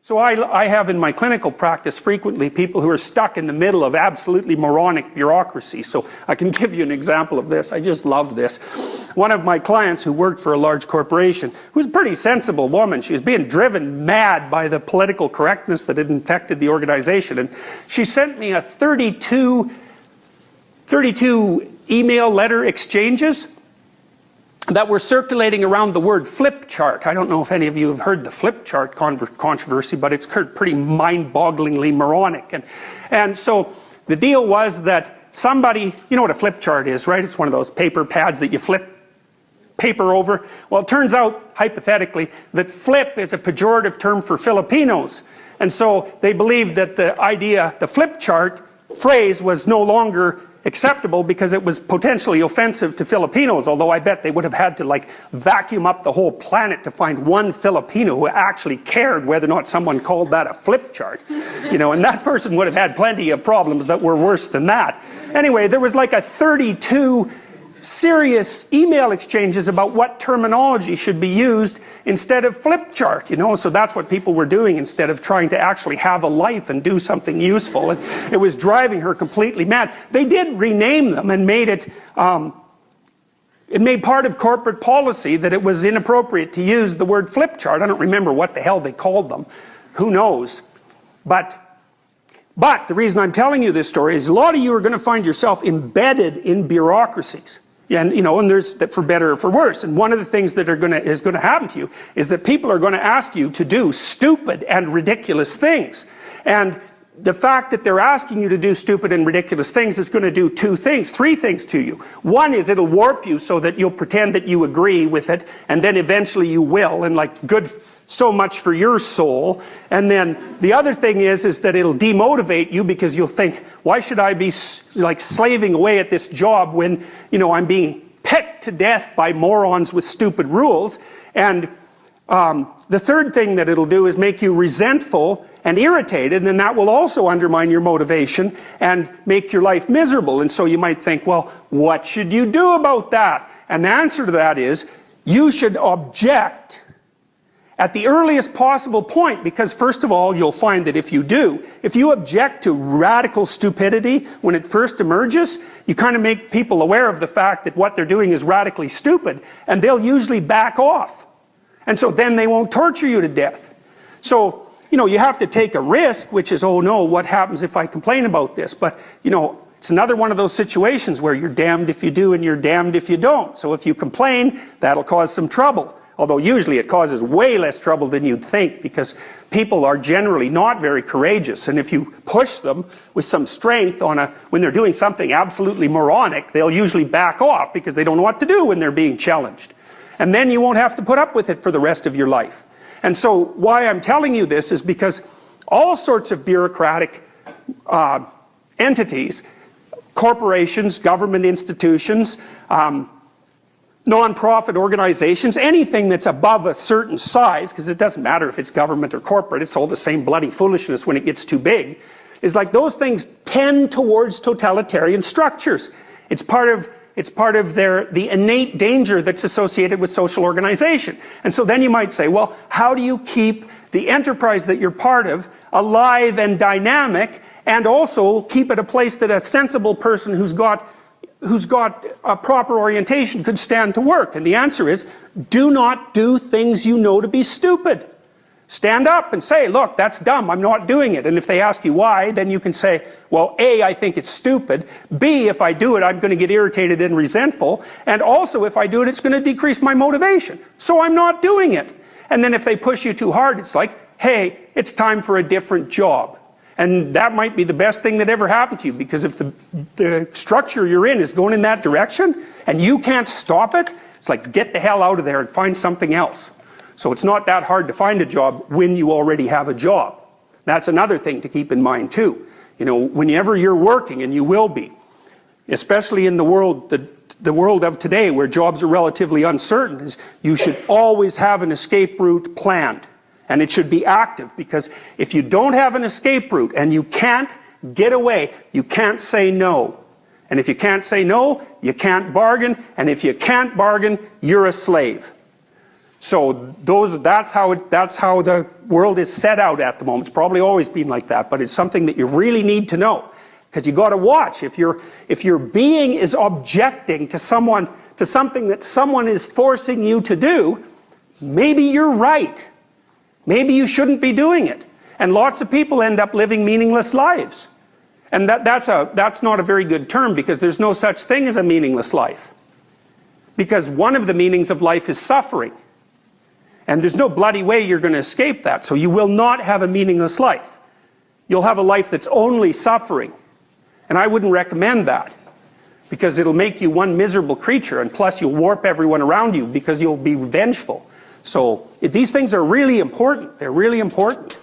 So I have in my clinical practice frequently people who are stuck in the middle of absolutely moronic bureaucracy. So I can give you an example of this. I just love this. One of my clients who worked for a large corporation, who's a pretty sensible woman, she was being driven mad by the political correctness that had infected the organization. And she sent me a 32 email letter exchanges that were circulating around the word flip chart. I don't know if any of you have heard the flip chart controversy, but it's pretty mind-bogglingly moronic. And so the deal was that somebody, you know what a flip chart is, right? It's one of those paper pads that you flip paper over. Well, it turns out, hypothetically, that flip is a pejorative term for Filipinos. And so they believed that the idea, the flip chart phrase, was no longer acceptable because it was potentially offensive to Filipinos, although I bet they would have had to like vacuum up the whole planet to find one Filipino who actually cared whether or not someone called that a flip chart. You know, and that person would have had plenty of problems that were worse than that. Anyway, there was like a 32 serious email exchanges about what terminology should be used instead of flip chart, you know, so that's what people were doing instead of trying to actually have a life and do something useful. And it was driving her completely mad. They did rename them and made it, it made part of corporate policy that it was inappropriate to use the word flip chart. I don't remember what the hell they called them. Who knows? But the reason I'm telling you this story is a lot of you are going to find yourself embedded in bureaucracies. And you know, and there's that for better or for worse. And one of the things that is going to happen to you is that people are going to ask you to do stupid and ridiculous things. And the fact that they're asking you to do stupid and ridiculous things is going to do three things to you. One is it'll warp you so that you'll pretend that you agree with it, and then eventually you will, and like good, so much for your soul. And then the other thing is that it'll demotivate you because you'll think, why should I be like slaving away at this job when, you know, I'm being pecked to death by morons with stupid rules? And the third thing that it'll do is make you resentful and irritated, and then that will also undermine your motivation and make your life miserable. And so you might think, well, what should you do about that? And the answer to that is, you should object at the earliest possible point, because first of all, you'll find that if you object to radical stupidity when it first emerges, you kind of make people aware of the fact that what they're doing is radically stupid, and they'll usually back off. And so then they won't torture you to death. So, you know, you have to take a risk, which is, oh no, what happens if I complain about this? But, you know, it's another one of those situations where you're damned if you do and you're damned if you don't. So if you complain, that'll cause some trouble. Although usually it causes way less trouble than you'd think, because people are generally not very courageous. And if you push them with some strength when they're doing something absolutely moronic, they'll usually back off because they don't know what to do when they're being challenged. And then you won't have to put up with it for the rest of your life. And so why I'm telling you this is because all sorts of bureaucratic entities, corporations, government institutions, non-profit organizations, anything that's above a certain size, because it doesn't matter if it's government or corporate, it's all the same bloody foolishness when it gets too big, is like those things tend towards totalitarian structures. It's part of the innate danger that's associated with social organization. And so then you might say, well, how do you keep the enterprise that you're part of alive and dynamic, and also keep it a place that a sensible person who's got a proper orientation could stand to work? And the answer is, do not do things you know to be stupid. Stand up and say, look, that's dumb, I'm not doing it. And if they ask you why, then you can say, well, A, I think it's stupid. B, if I do it, I'm going to get irritated and resentful. And also, if I do it, it's going to decrease my motivation. So I'm not doing it. And then if they push you too hard, it's like, hey, it's time for a different job. And that might be the best thing that ever happened to you, because if the structure you're in is going in that direction and you can't stop it, it's like, get the hell out of there and find something else. So it's not that hard to find a job when you already have a job. That's another thing to keep in mind too. You know, whenever you're working, and you will be, especially in the world of today where jobs are relatively uncertain, is you should always have an escape route planned. And it should be active, because if you don't have an escape route and you can't get away, you can't say no. And if you can't say no, you can't bargain. And if you can't bargain, you're a slave. So that's how the world is set out at the moment. It's probably always been like that, but it's something that you really need to know. Because you got to watch. If your being is objecting to something that someone is forcing you to do, maybe you're right. Maybe you shouldn't be doing it. And lots of people end up living meaningless lives. And that's not a very good term, because there's no such thing as a meaningless life. Because one of the meanings of life is suffering. And there's no bloody way you're going to escape that. So you will not have a meaningless life. You'll have a life that's only suffering. And I wouldn't recommend that, because it'll make you one miserable creature, and plus you'll warp everyone around you because you'll be vengeful. So these things are really important. They're really important.